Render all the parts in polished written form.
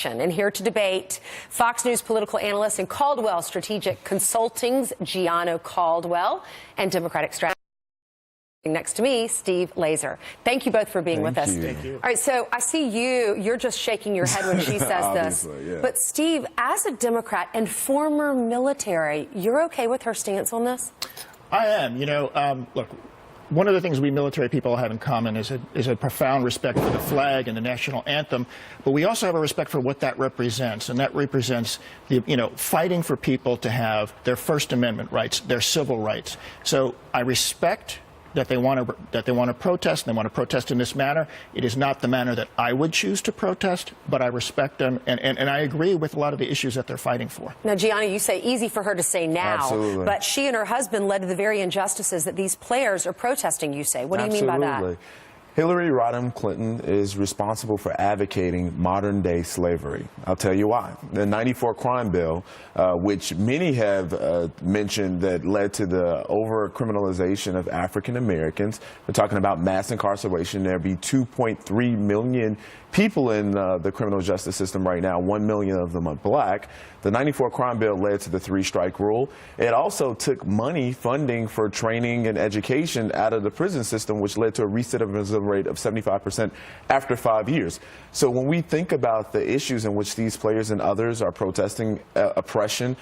election. And here to debate, Fox News political analyst and Caldwell Strategic Consulting's Gianno Caldwell and Democratic strategist next to me, Steve Laser. Thank you both for being with us. Thank you. All right, so I see you're just shaking your head when she says this. Yeah. But Steve, as a Democrat and former military, you're okay with her stance on this? I am. Look, one of the things we military people have in common is a profound respect for the flag and the national anthem, but we also have a respect for what that represents, and that represents fighting for people to have their First Amendment rights, their civil rights. So I respect that they want to protest, and they want to protest in this manner. It is not the manner that I would choose to protest, but I respect them, and I agree with a lot of the issues that they're fighting for. Now, Gianna, you say easy for her to say now, Absolutely. But she and her husband led to the very injustices that these players are protesting, you say. What do you mean by that? Hillary Rodham Clinton is responsible for advocating modern-day slavery. I'll tell you why. The 94 crime bill, which many have mentioned that led to the over-criminalization of African Americans. We're talking about mass incarceration. There'd be 2.3 million people in the criminal justice system right now. 1 million of them are black. The 94 crime bill led to the three-strike rule. It also took money funding for training and education out of the prison system, which led to a recidivism rate of 75% after 5 years. So when we think about the issues in which these players and others are protesting, oppression,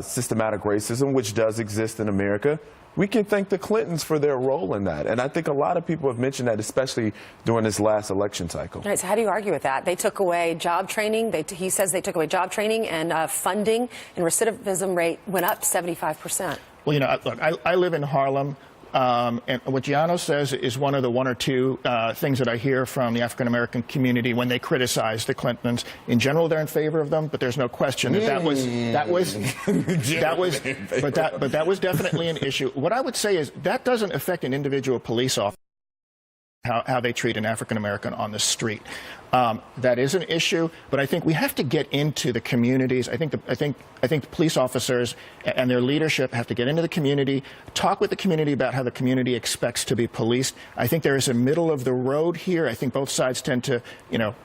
systematic racism, which does exist in America, we can thank the Clintons for their role in that. And I think a lot of people have mentioned that, especially during this last election cycle. All right, so how do you argue with that? They took away job training. He says they took away job training and funding, and recidivism rate went up 75%. Well, look, I live in Harlem. And what Gianno says is one of the one or two things that I hear from the African-American community when they criticize the Clintons. In general, they're in favor of them, but there's no question that was definitely an issue. What I would say is that doesn't affect an individual police officer, how they treat an African-American on the street. That is an issue, but I think we have to get into the communities. I think the police officers and their leadership have to get into the community, talk with the community about how the community expects to be policed. I think there is a middle of the road here. I think both sides tend to,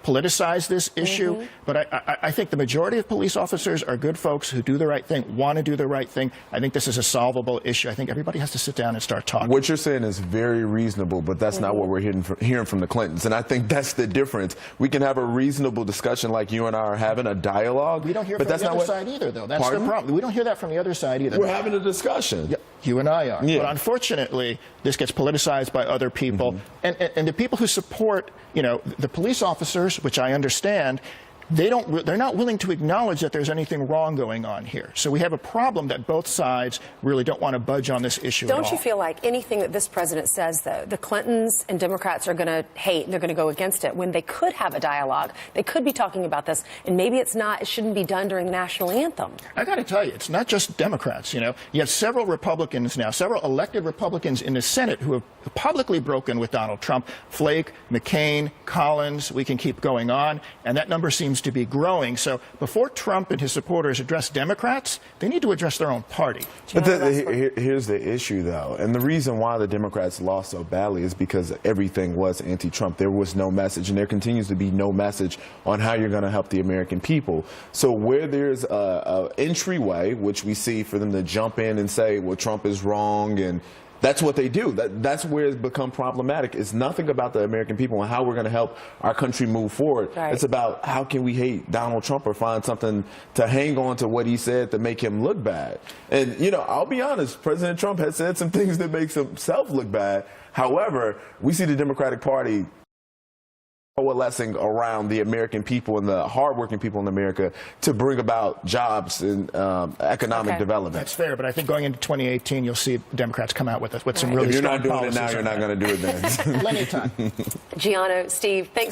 politicize this issue, but I think the majority of police officers are good folks who do the right thing, want to do the right thing. I think this is a solvable issue. I think everybody has to sit down and start talking. What you're saying is very reasonable, but that's not what we're hearing from the Clintons, and I think that's the difference. We can have a reasonable discussion like you and I are having, a dialogue. We don't hear from the other side either, though. That's the problem. We don't hear that from the other side either. We're having a discussion. Yeah, you and I are. Yeah. But unfortunately, this gets politicized by other people. And the people who support, the police officers, which I understand, they're not willing to acknowledge that there's anything wrong going on here. So we have a problem that both sides really don't want to budge on this issue at all. Don't you feel like anything that this president says, though, the Clintons and Democrats are going to hate and they're going to go against it when they could have a dialogue? They could be talking about this, and maybe it shouldn't be done during the national anthem. I got to tell you, it's not just Democrats. You have several Republicans now, several elected Republicans in the Senate who have publicly broken with Donald Trump. Flake, McCain, Collins, we can keep going on, and that number seems to be growing. So before Trump and his supporters address Democrats, they need to address their own party. But here's the issue, though, and the reason why the Democrats lost so badly is because everything was anti-Trump. There was no message, and there continues to be no message on how you're going to help the American people. So where there's an entryway, which we see for them to jump in and say, well, Trump is wrong, and that's what they do. That's where it's become problematic. It's nothing about the American people and how we're going to help our country move forward. Right. It's about how can we hate Donald Trump or find something to hang on to what he said to make him look bad. And, I'll be honest, President Trump has said some things that makes himself look bad. However, we see the Democratic Party coalescing around the American people and the hardworking people in America to bring about jobs and economic development. That's fair, but I think going into 2018, you'll see Democrats come out with some really strong policies. If you're not doing it now, you're not going to do it then. Plenty of time. Gianno, Steve, thanks.